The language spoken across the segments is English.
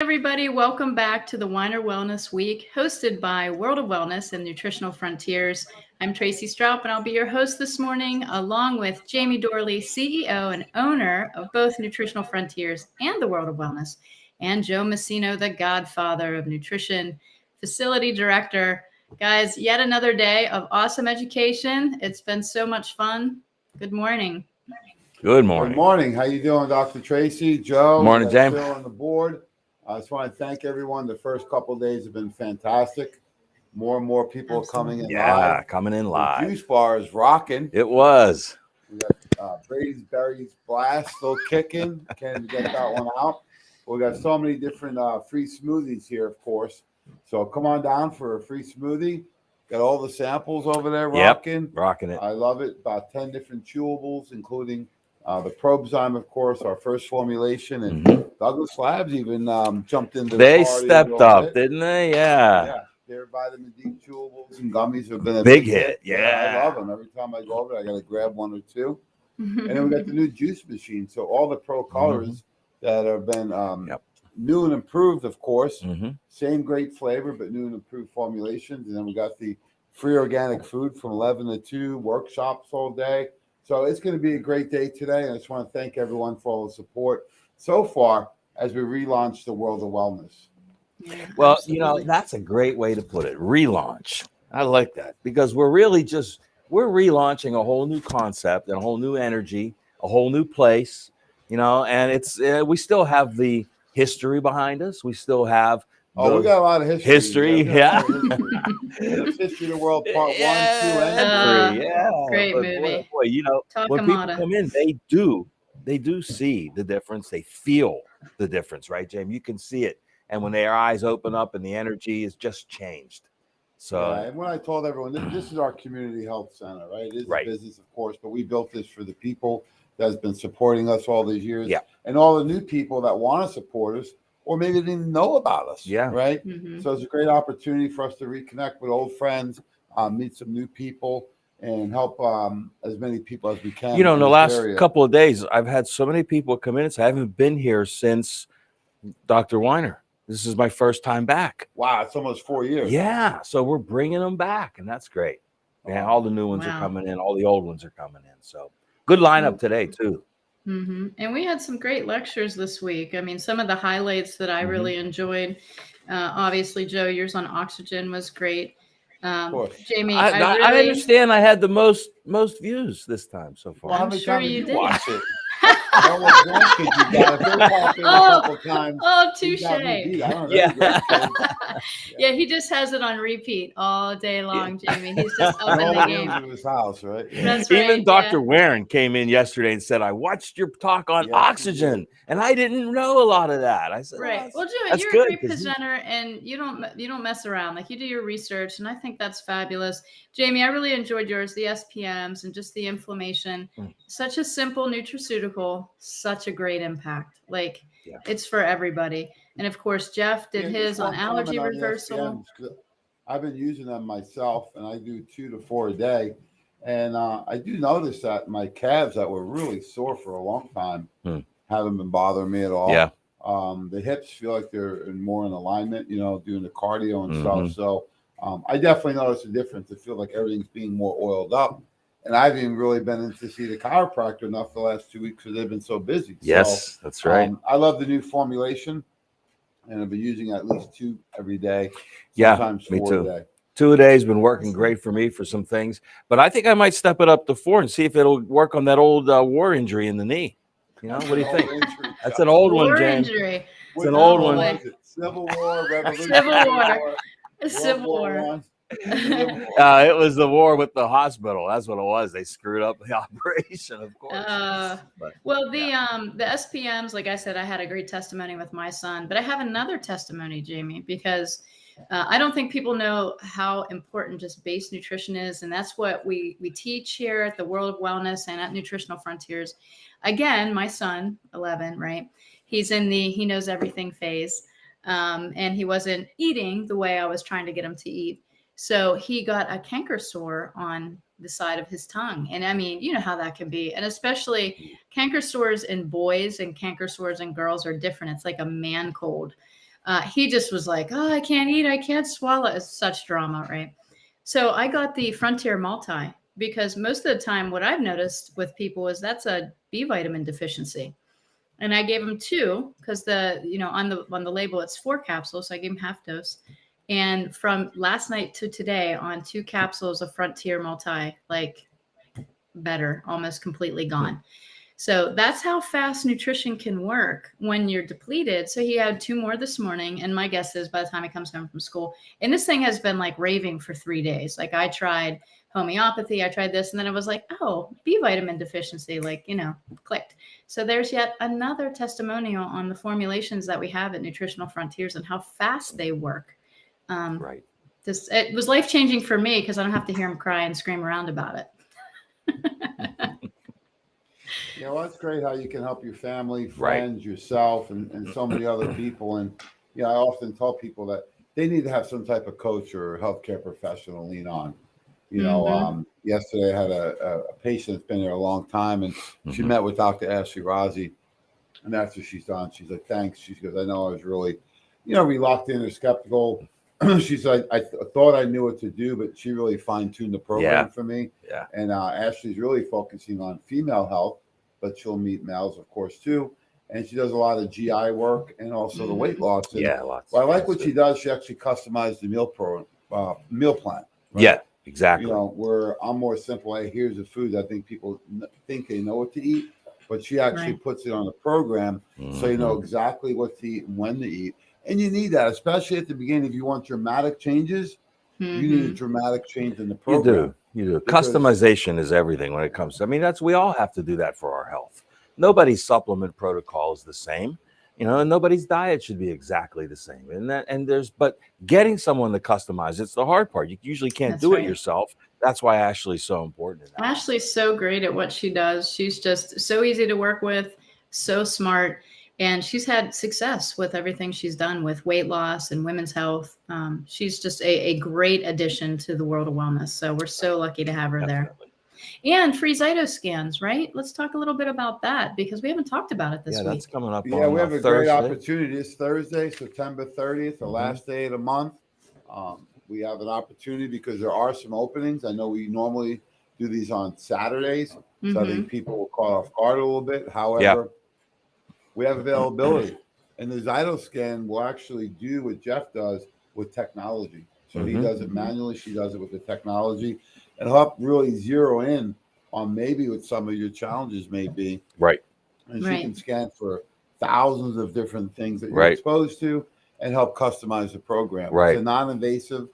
Everybody, welcome back to the Weiner Wellness Week, hosted by World of Wellness and Nutritional Frontiers. I'm Tracy Stroup, and I'll be your host this morning, along with Jamie Dorley, CEO and owner of both Nutritional Frontiers and the World of Wellness, and Joe Messino, the godfather of nutrition, facility director. Guys, yet another day of awesome education. It's been so much fun. Good morning. Good morning. Good morning. How you doing, Dr. Tracy, Joe? Morning, James. Still on the board. I just want to thank everyone. The first couple of days have been fantastic. More and more people are coming in live. Yeah, coming in The live. juice bar is rocking. It was. We got Brady's Berries Blast still kicking. Can't even get that one out. We got so many different free smoothies here, of course. So come on down for a free smoothie. Got all the samples over there rocking. Yep, rocking it. I love it. About 10 different chewables, including the Probzyme, of course, our first formulation, and Douglas Labs even jumped into They the party stepped up, didn't they? Yeah. Their vitamin D chewables and gummies have been a Big hit. Yeah. I love them. Every time I go over there, I got to grab one or two. And then we got the new juice machine. So all the pro colors that have been new and improved, of course. Same great flavor, but new and improved formulations. And then we got the free organic food from 11 to 2, workshops all day. So it's going to be a great day today, and I just want to thank everyone for all the support so far as we relaunch the World of Wellness. Yeah, well, absolutely. that's a great way to put it. Relaunch. I like that because we're relaunching a whole new concept and a whole new energy, a whole new place, and it's we still have the history behind us. We still have we got a lot of history. Yeah. History of the World Part 1, 2, and 3. Yeah. Great movie. Boy, when people come in, they do see the difference. They feel the difference, right, James? You can see it. And when their eyes open up and the energy is just changed. So, and when I told everyone, this is our community health center, right? It is a business, of course, but we built this for the people that has been supporting us all these years. Yeah. And all the new people that want to support us, or maybe didn't even know about us. Yeah. Right. So it's a great opportunity for us to reconnect with old friends, meet some new people, and help as many people as we can. In the last couple of days, I've had so many people come in and say, I haven't been here since Dr. Weiner. This is my first time back. Wow. It's almost 4 years. Yeah. So we're bringing them back, and that's great. Yeah. All the new ones are coming in. All the old ones are coming in. So good lineup today, too. And we had some great lectures this week. I mean, some of the highlights that I really enjoyed. Obviously, Joe, yours on oxygen was great. Jamie, I understand I had the most views this time so far. Well, I'm sure you did. Watch it. Touche. Yeah, he just has it on repeat all day long, Jamie. He's just up in the game. In his house, right? That's right. Even Dr. Warren came in yesterday and said, I watched your talk on oxygen, and I didn't know a lot of that. I said, right. Well, Joe, you're a great presenter, and you don't mess around. Like, you do your research, and I think that's fabulous. Jamie, I really enjoyed yours, the SPMs and just the inflammation. Such a simple nutraceutical, such a great impact. Like, it's for everybody. And of course, Jeff did his on allergy reversal. I've been using them myself, and I do 2 to 4 a day. And I do notice that my calves that were really sore for a long time haven't been bothering me at all. Yeah. The hips feel like they're more in alignment, doing the cardio and stuff. So I definitely noticed a difference. I feel like everything's being more oiled up. And I haven't even really been in to see the chiropractor enough the last 2 weeks because they've been so busy. Yes, so, that's right. I love the new formulation, and I've been using at least 2 every day. Sometimes me 4 too. A day. 2 a day has been working great for me for some things, but I think I might step it up to 4 and see if it'll work on that old war injury in the knee. What do you think? That's an old one, James. Injury. It's an old one. Civil War, Revolution. Civil War. It was the war with the hospital. That's what it was. They screwed up the operation, of course. The SPMs, like I said, I had a great testimony with my son, but I have another testimony, Jamie, because I don't think people know how important just base nutrition is. And that's what we teach here at the World of Wellness and at Nutritional Frontiers. Again, my son, 11, right? He's in the he knows everything phase. And he wasn't eating the way I was trying to get him to eat. So he got a canker sore on the side of his tongue. And I mean, you know how that can be. And especially canker sores in boys and canker sores in girls are different. It's like a man cold. He just was like, oh, I can't eat, I can't swallow. It's such drama, right? So I got the Frontier Multi because most of the time what I've noticed with people is that's a B vitamin deficiency. And I gave him 2 because on the label it's 4 capsules. So I gave him half dose. And from last night to today on 2 capsules of Frontier Multi, like better, almost completely gone. So that's how fast nutrition can work when you're depleted. So he had 2 more this morning. And my guess is by the time he comes home from school, and this thing has been like raving for 3 days. Like I tried homeopathy, I tried this, and then it was like, oh, B vitamin deficiency, like, clicked. So there's yet another testimonial on the formulations that we have at Nutritional Frontiers and how fast they work. Right. It was life-changing for me because I don't have to hear him cry and scream around about it. Yeah, well, it's great how you can help your family, friends, yourself, and so many other people. And I often tell people that they need to have some type of coach or healthcare professional to lean on. Yesterday I had a patient that's been there a long time, and she met with Dr. Ashley Razi. And after she's done, she's like, thanks. She goes, I know I was really, reluctant or skeptical. She's like, I thought I knew what to do, but she really fine-tuned the program for me. Yeah. And Ashley's really focusing on female health, but she'll meet males, of course, too. And she does a lot of GI work and also the weight loss. And lots. I like what she does. She actually customized the meal plan. Right? Yeah, exactly. Where I'm more simple. Hey, here's the foods. I think people think they know what to eat, but she actually puts it on a program so you know exactly what to eat and when to eat. And you need that, especially at the beginning. If you want dramatic changes, you need a dramatic change in the program. You do. Customization is everything when it comes to, we all have to do that for our health. Nobody's supplement protocol is the same, and nobody's diet should be exactly the same. But getting someone to customize, it's the hard part. You usually can't do it yourself. That's why Ashley's so important. Ashley's so great at what she does. She's just so easy to work with, so smart. And she's had success with everything she's done with weight loss and women's health. She's just a great addition to the world of wellness. So we're so lucky to have her there. And free Zytoscans, right? Let's talk a little bit about that because we haven't talked about it this week. That's coming up. Yeah, we have a great opportunity this Thursday, September 30th, the last day of the month. We have an opportunity because there are some openings. I know we normally do these on Saturdays, so I think people will caught off guard a little bit. However, we have availability, and the Zytoscan will actually do what Jeff does with technology. So he does it manually. She does it with the technology, and help really zero in on maybe what some of your challenges may be. Right. And she can scan for thousands of different things that you're exposed to and help customize the program. Right. It's a non-invasive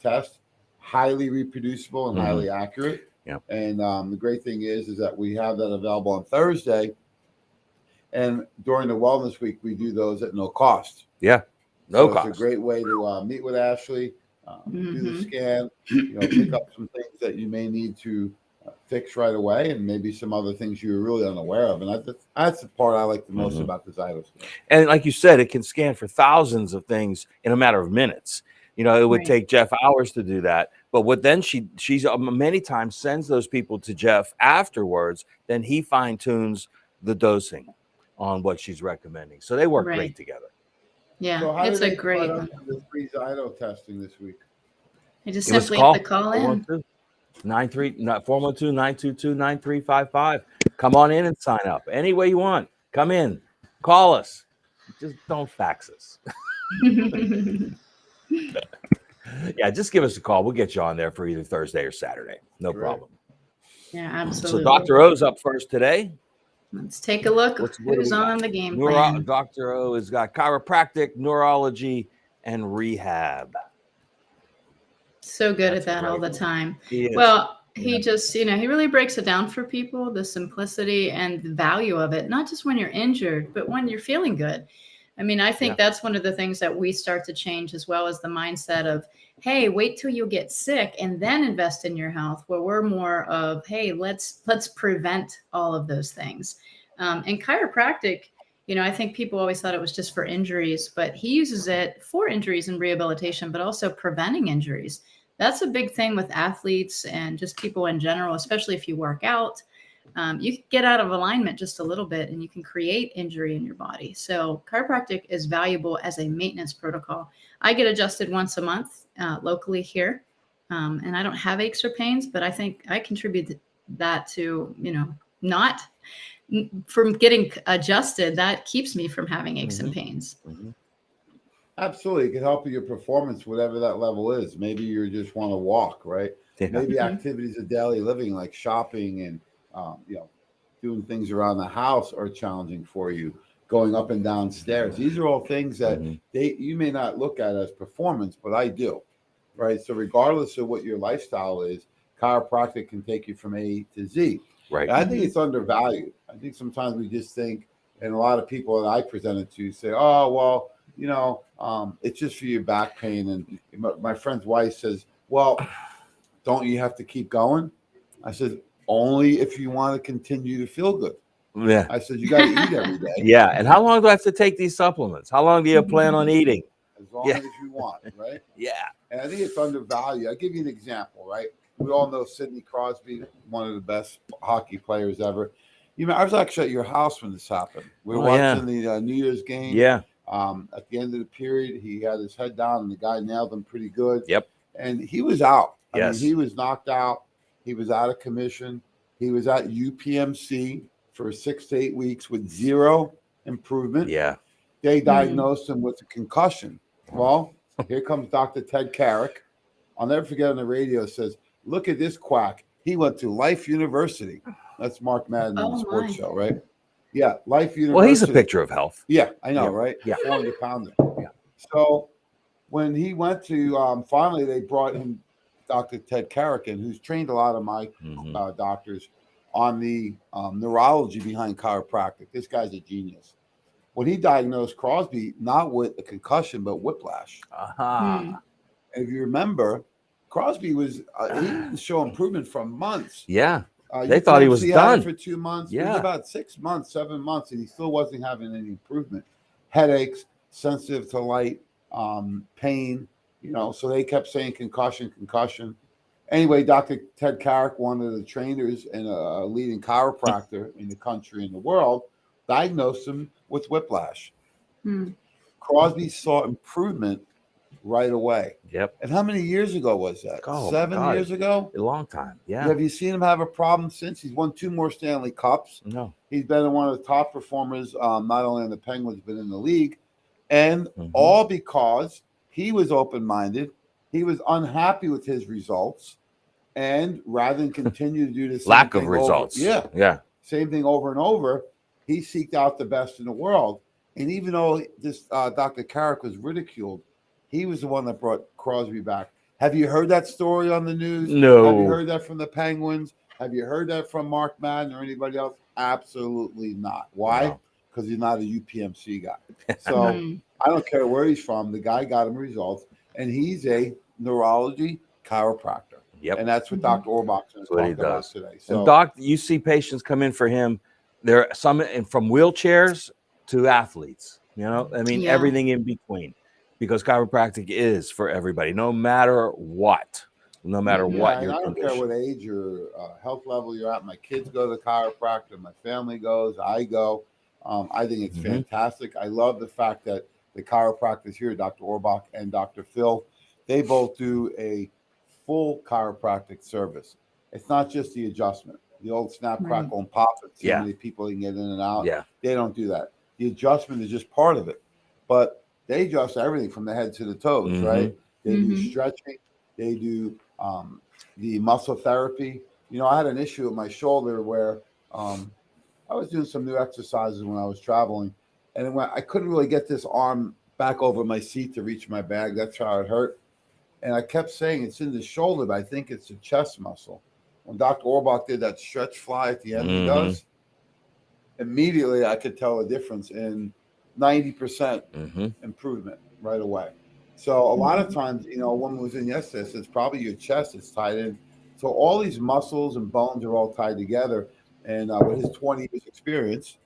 test, highly reproducible and highly accurate. Yeah. And the great thing is that we have that available on Thursday. And during the Wellness Week, we do those at no cost. Yeah, no cost. It's a great way to meet with Ashley, do the scan, pick up some things that you may need to fix right away, and maybe some other things you're really unaware of. And that's the part I like the most about the Zytoscan. And like you said, it can scan for thousands of things in a matter of minutes. It would take Jeff hours to do that. But what then she's many times sends those people to Jeff afterwards. Then he fine tunes the dosing on what she's recommending. So they work great together. Yeah, so it's a great one. The free Zyto testing this week. You just simply have to call in. 412-922-9355. Come on in and sign up. Any way you want. Come in. Call us. Just don't fax us. Yeah, just give us a call. We'll get you on there for either Thursday or Saturday. No problem. Yeah, absolutely. So Dr. O's up first today. Let's take a look. Who's on the game plan? Dr. O has got chiropractic, neurology, and rehab. So good at that all the time. Well, he just, he really breaks it down for people, the simplicity and the value of it, not just when you're injured, but when you're feeling good. I think that's one of the things that we start to change, as well as the mindset of, hey, wait till you get sick and then invest in your health, where we're more of, hey, let's prevent all of those things. And chiropractic, I think people always thought it was just for injuries, but he uses it for injuries and rehabilitation, but also preventing injuries. That's a big thing with athletes and just people in general, especially if you work out. you can get out of alignment just a little bit and you can create injury in your body. So chiropractic is valuable as a maintenance protocol. I get adjusted once a month locally here. And I don't have aches or pains, but I think I contribute that to, not from getting adjusted. That keeps me from having aches and pains. Absolutely. It can help with your performance, whatever that level is. Maybe you just want to walk, right? Yeah. Maybe activities of daily living like shopping and, doing things around the house are challenging for you, going up and down stairs. These are all things that you may not look at as performance, but I do, right? So regardless of what your lifestyle is, chiropractic can take you from A to Z. Right. And I think it's undervalued. I think sometimes we just think, and a lot of people that I presented to say, oh, well, it's just for your back pain. And my friend's wife says, well, don't you have to keep going? I said, only if you want to continue to feel good. Yeah. I said, you got to eat every day. Yeah. And how long do I have to take these supplements? How long do you plan on eating? As long as you want, right? Yeah. And I think it's undervalued. I'll give you an example, right? We all know Sidney Crosby, one of the best hockey players ever. I was actually at your house when this happened. We were watching the New Year's game. Yeah. At the end of the period, he had his head down, and the guy nailed him pretty good. Yep. And he was out. I Yes. mean, he was knocked out. He was out of commission. He was at UPMC for 6 to 8 weeks with zero improvement. Yeah. They diagnosed him with a concussion. Well, here comes Dr. Ted Carrick. I'll never forget on the radio says, look at this quack. He went to Life University. That's Mark Madden on the sports show, right? Yeah, Life University. Well, he's a picture of health. Yeah, I know, right? Yeah. 400 pounder. Yeah. So when he went to, finally they brought him Dr. Ted Carrick in, who's trained a lot of my doctors on the neurology behind chiropractic. This guy's a genius. When he diagnosed Crosby, not with a concussion, but whiplash. And if you remember, Crosby was, he didn't show improvement for months. Yeah. They thought he was done for 2 months. Yeah. It was about 6 months, 7 months, and he still wasn't having any improvement. Headaches, sensitive to light, pain, so they kept saying concussion. Anyway, Dr. Ted Carrick, one of the trainers and a leading chiropractor in the country and the world, diagnosed him with whiplash. Crosby saw improvement right away. Yep. And how many years ago was that? Oh, 7 years ago? A long time. Yeah. Have you seen him have a problem since? He's won 2 more Stanley Cups. No. He's been one of the top performers, not only in the Penguins, but in the league. And all because he was open-minded. He was unhappy with his results. And rather than continue to do the same lack of results. Same thing over and over, he seeked out the best in the world. And even though this Dr. Carrick was ridiculed, he was the one that brought Crosby back. Have you heard that story on the news? No. Have you heard that from the Penguins? Have you heard that from Mark Madden or anybody else? Absolutely not. Why? Because he's not a UPMC guy. So I don't care where he's from. The guy got him results, and he's a neurology chiropractor. Yep. And that's what Dr. Orbach's going to talk about today. So, and Doc, you see patients come in for him. There are some from wheelchairs to athletes, everything in between, because chiropractic is for everybody, no matter what. No matter what your I don't condition. care what age or health level you're at. My kids go to the chiropractor. My family goes. I go. I think it's fantastic. I love the fact that the chiropractors here, Dr. Orbach and Dr. Phil, they both do a full chiropractic service. It's not just the adjustment. The old snap, crackle, and pop. See how many people can get in and out. Yeah. They don't do that. The adjustment is just part of it. But they adjust everything from the head to the toes, right? They do stretching. They do the muscle therapy. I had an issue with my shoulder where I was doing some new exercises when I was traveling, and I couldn't really get this arm back over my seat to reach my bag. That's how it hurt. And I kept saying it's in the shoulder, but I think it's the chest muscle. When Dr. Orbach did that stretch fly at the end, he does, immediately I could tell a difference in 90% improvement right away. So a lot of times, a woman was in yesterday, it's probably your chest is tied in. So all these muscles and bones are all tied together. And with his 20 years experience,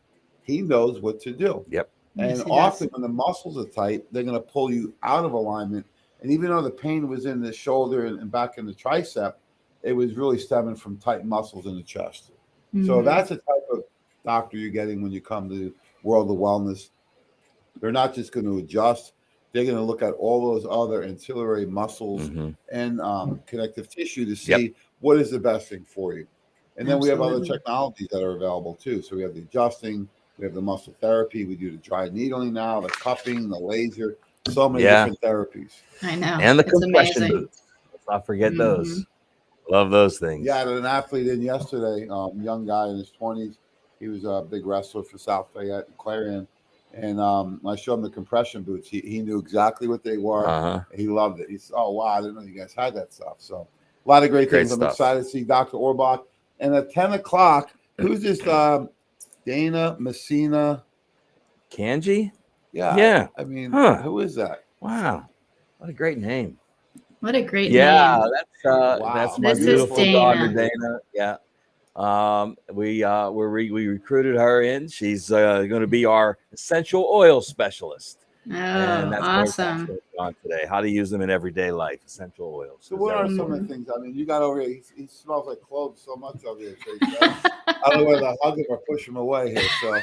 he knows what to do. Yep. And often when the muscles are tight, they're going to pull you out of alignment. And even though the pain was in the shoulder and back in the tricep, it was really stemming from tight muscles in the chest. So that's the type of doctor you're getting when you come to World of Wellness. They're not just going to adjust. They're going to look at all those other ancillary muscles and connective tissue to see what is the best thing for you. And then we have other technologies that are available too. So we have the adjusting, we have the muscle therapy, we do the dry needling now, the cupping, the laser, so many different therapies. I know. And the it's compression amazing. boots. Let's not forget those. Love those things. Yeah, I had an athlete in yesterday, young guy in his 20s. He was a big wrestler for South Fayette and Clarion. And I showed him the compression boots. He knew exactly what they were. He loved it. He said, "Oh, wow, I didn't know you guys had that stuff." So a lot of great things. I'm excited to see Dr. Orbach. And at 10 o'clock, who's this Dana Messina? Kanji? Yeah. I mean, who is that? Wow. What a great name. What a great name. That's my beautiful daughter, Dana. Yeah. We recruited her in. She's going to be our essential oil specialist. Oh, and that's awesome. On today, how to use them in everyday life, essential oils. So what are some of the things? I mean, you got over here. He smells like cloves so much over here. So I don't know whether to hug him or push him away here. So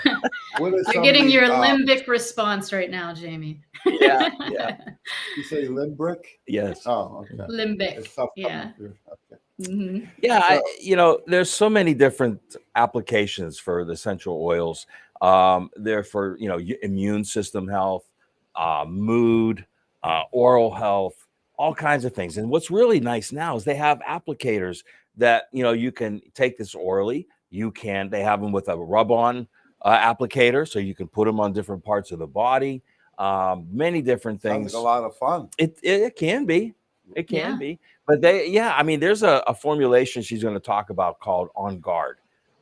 what is you're getting your limbic response right now, Jamie. Yeah. You say limbric? Yes. Oh, okay. Limbic. Yeah. Okay. Yeah, there's so many different applications for the essential oils. They're for immune system health, mood, oral health, all kinds of things. And what's really nice now is they have applicators that you can take this orally. They have them with a rub-on applicator, so you can put them on different parts of the body. Many different things. Sounds like a lot of fun. It can be. It can be. But there's a formulation she's going to talk about called On Guard.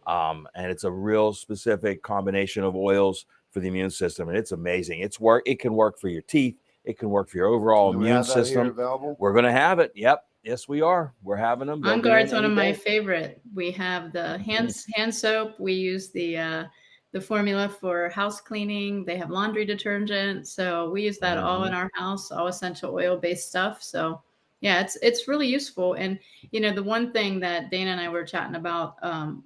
And it's a real specific combination of oils for the immune system. And it's amazing. It can work for your teeth. It can work for your overall immune system. We're going to have it. Yep. Yes, we are. We're having them. On Guard's one of my favorite. We have the hand soap. We use the formula for house cleaning. They have laundry detergent. So we use that all in our house, all essential oil based stuff. So yeah, it's really useful. And, the one thing that Dana and I were chatting about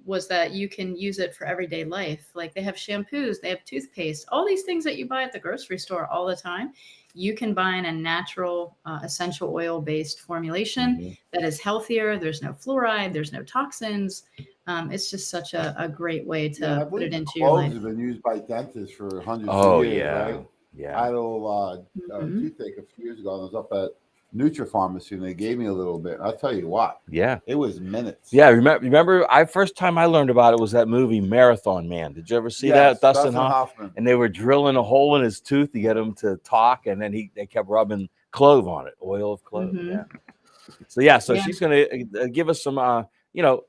was that you can use it for everyday life. Like they have shampoos, they have toothpaste, all these things that you buy at the grocery store all the time. You can buy in a natural essential oil based formulation that is healthier. There's no fluoride, there's no toxins. It's just such a great way to put it into your life. Cloves have been used by dentists for hundreds of years, right? Yeah. I had a little toothache a few years ago, and I was up at Nutri-Pharmacy, and they gave me a little bit. I'll tell you what. Yeah. It was minutes. Yeah. Remember, first time I learned about it was that movie Marathon Man. Did you ever see that? Dustin Hoffman. And they were drilling a hole in his tooth to get him to talk, and then they kept rubbing clove on it, oil of clove. Yeah. So she's going to give us some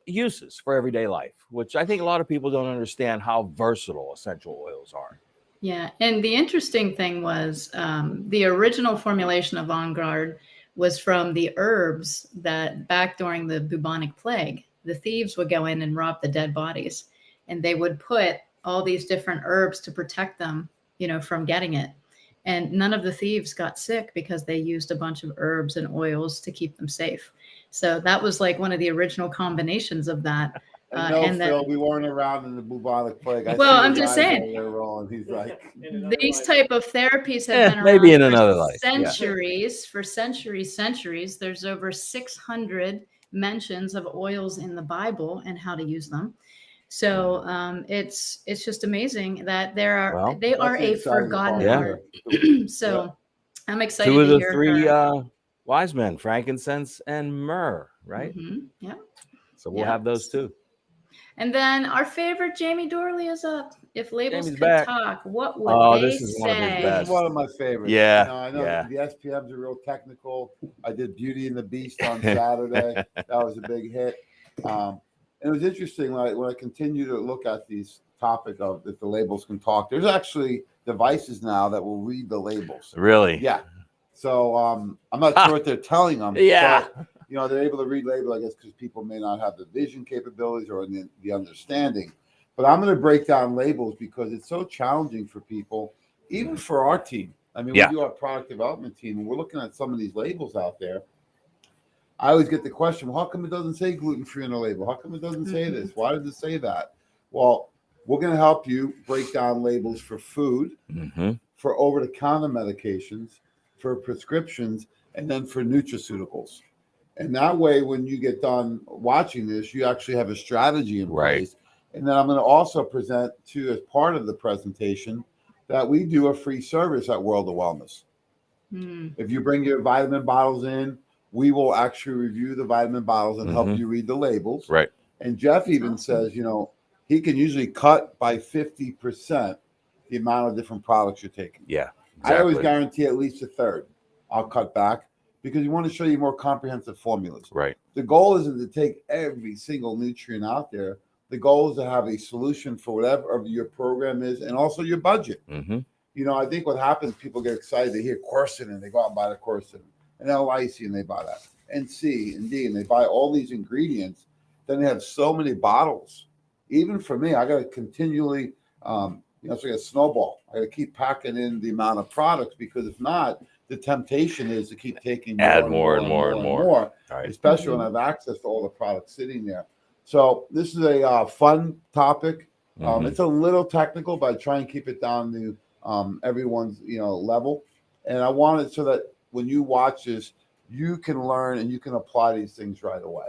uses for everyday life, which I think a lot of people don't understand how versatile essential oils are. Yeah. And the interesting thing was the original formulation of On Guard was from the herbs that back during the bubonic plague, the thieves would go in and rob the dead bodies, and they would put all these different herbs to protect them, from getting it. And none of the thieves got sick because they used a bunch of herbs and oils to keep them safe. So that was like one of the original combinations of that. Phil, we weren't around in the bubonic plague. I'm just saying. He's like, these type of therapies have been around maybe in another life. Centuries. For centuries. There's over 600 mentions of oils in the Bible and how to use them. So it's just amazing that they are a forgotten art. So I'm excited. Two of to the hear three wise men, frankincense and myrrh, right? Yeah. So we'll have those too. And then our favorite Jamie Dorley is up. If labels Jamie's could back. talk, what would they this is say? one of his best. This is one of my favorites. Yeah. I know the SPMs are real technical. I did Beauty and the Beast on Saturday. That was a big hit. And it was interesting when I continue to look at these topic of if the labels can talk. There's actually devices now that will read the labels. Really? Yeah. So I'm not sure what they're telling them. Yeah. But, they're able to read label, I guess, because people may not have the vision capabilities or the understanding. But I'm going to break down labels because it's so challenging for people, even for our team. I mean, we do our product development team, and we're looking at some of these labels out there. I always get the question, well, how come it doesn't say gluten-free on the label? How come it doesn't say this? Why does it say that? Well, we're going to help you break down labels for food, for over-the-counter medications, for prescriptions, and then for nutraceuticals. And that way, when you get done watching this, you actually have a strategy in place. And then I'm going to also present to, as part of the presentation, that we do a free service at World of Wellness. If you bring your vitamin bottles in, we will actually review the vitamin bottles and help you read the labels. Right. And Jeff even says, you know, he can usually cut by 50% the amount of different products you're taking. Yeah. Exactly. I always guarantee at least a third I'll cut back, because you want to show you more comprehensive formulas. Right. The goal isn't to take every single nutrient out there. The goal is to have a solution for whatever your program is, and also your budget. You know, I think what happens, people get excited. They hear quercetin and they go out and buy the quercetin, and L-lysine and they buy that, and C and D, and they buy all these ingredients. Then they have so many bottles. Even for me, I got to continually, it's like a snowball. I got to keep packing in the amount of products, because if not, the temptation is to keep taking more and more, especially when I have access to all the products sitting there. So this is a fun topic. It's a little technical, but I try and keep it down to everyone's level. And I want it so that when you watch this, you can learn and you can apply these things right away.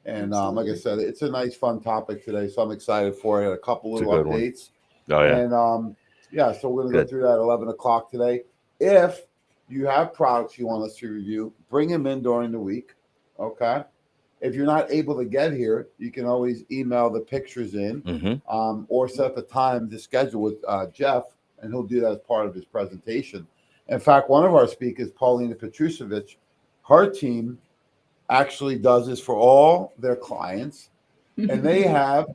And like I said, it's a nice, fun topic today, so I'm excited for it. A couple little updates. Oh yeah. And so we're gonna go through that at 11 o'clock today. If you have products you want us to review, bring them in during the week. Okay. If you're not able to get here, you can always email the pictures in, or set up a time to schedule with Jeff, and he'll do that as part of his presentation. In fact, one of our speakers, Paulina Petrusevich, her team actually does this for all their clients, and they have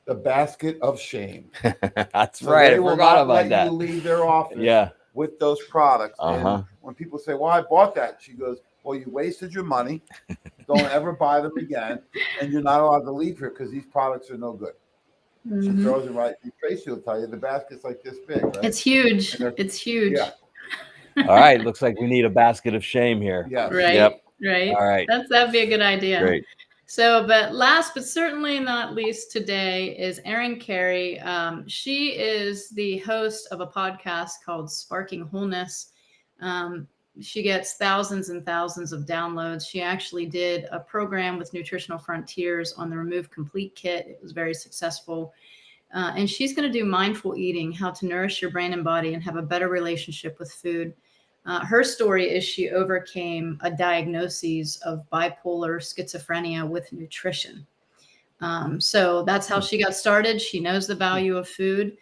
the basket of shame. That's right. I forgot about that. You leave their office with those products. And when people say, well, I bought that, she goes, well, you wasted your money. Don't ever buy them again. And you're not allowed to leave here because these products are no good. She throws it right. Tracy will tell you the basket's like this big, right? It's huge. It's huge. Yeah. All right. Looks like we need a basket of shame here. Yeah. Right. Yep. Right. All right. That'd be a good idea. Great. So, but last but certainly not least today is Erin Carey. She is the host of a podcast called Sparking Wholeness. She gets thousands and thousands of downloads. She actually did a program with Nutritional Frontiers on the Remove Complete kit. It was very successful. And she's going to do mindful eating, how to nourish your brain and body and have a better relationship with food. Her story is she overcame a diagnosis of bipolar schizophrenia with nutrition. So that's how she got started. She knows the value of food.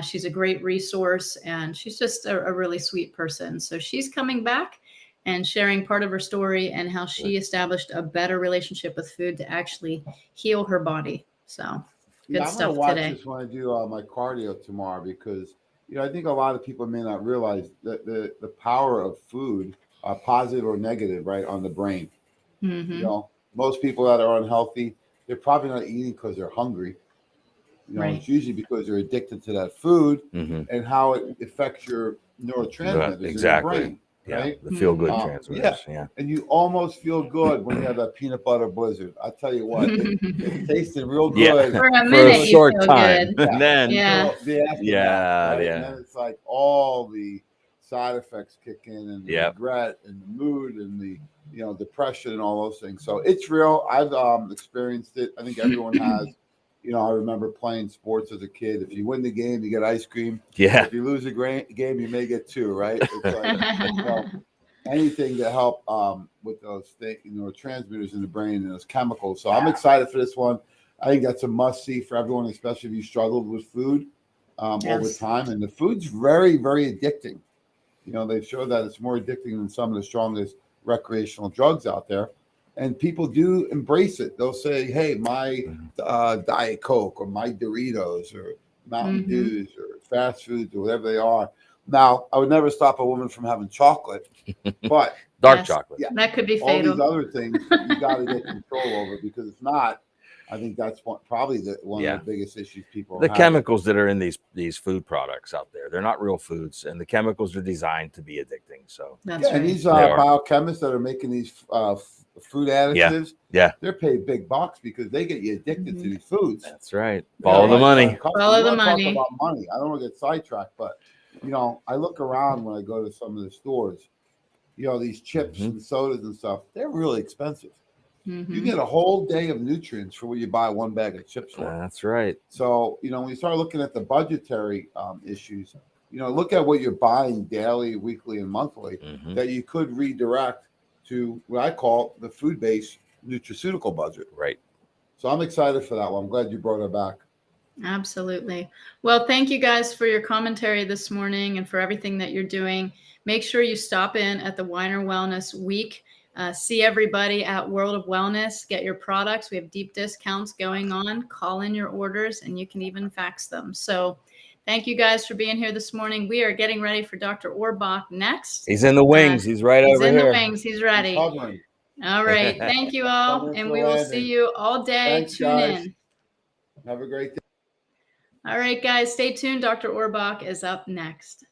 She's a great resource, and she's just a really sweet person. So she's coming back and sharing part of her story and how she established a better relationship with food to actually heal her body. So good stuff today. I'm going to watch this when I do my cardio tomorrow, because I think a lot of people may not realize that the power of food, positive or negative, right, on the brain. Most people that are unhealthy, they're probably not eating because they're hungry. It's usually because they're addicted to that food and how it affects your neurotransmitters in your brain. Right? The feel-good transmitters. Yeah. And you almost feel good when you have that peanut butter blizzard. I tell you what, it tasted real good for a minute, for a short time. Good. And then, and then it's like all the side effects kick in, and the regret and the mood and the depression and all those things. So it's real. I've experienced it. I think everyone has. I remember playing sports as a kid. If you win the game, you get ice cream. Yeah. If you lose the game, you may get two, right? It's like, anything to help with those transmitters in the brain and those chemicals. So I'm excited for this one. I think that's a must-see for everyone, especially if you struggled with food over time. And the food's very, very addicting. They've showed that it's more addicting than some of the strongest recreational drugs out there. And people do embrace it. They'll say, hey, my Diet Coke or my Doritos or Mountain Dews or fast foods or whatever they are. Now, I would never stop a woman from having chocolate, but dark chocolate. Yeah, that could be all fatal. These other things you got to get control over, because if not, I think that's probably one of the biggest issues people have. The chemicals that are in these food products out there, they're not real foods, and the chemicals are designed to be addicting. So and these biochemists that are making these the food additives. Yeah. They're paid big bucks because they get you addicted to these foods. That's right. Follow the money. Follow the money. Talk about money. I don't want to get sidetracked, but I look around when I go to some of the stores. These chips and sodas and stuff, they're really expensive. You get a whole day of nutrients for what you buy one bag of chips for. That's right. So, when you start looking at the budgetary issues, look at what you're buying daily, weekly, and monthly that you could redirect to what I call the food-based nutraceutical budget. Right. So I'm excited for that one. I'm glad you brought it back. Absolutely. Well, thank you guys for your commentary this morning and for everything that you're doing. Make sure you stop in at the Weiner Wellness Week. See everybody at World of Wellness. Get your products. We have deep discounts going on. Call in your orders, and you can even fax them. So thank you guys for being here this morning. We are getting ready for Dr. Orbach next. He's in the wings. He's right over here. He's in the wings. He's ready. All right. Thank you all. And we will see you all day. Thanks, Tune guys. in. Have a great day. All right, guys. Stay tuned. Dr. Orbach is up next.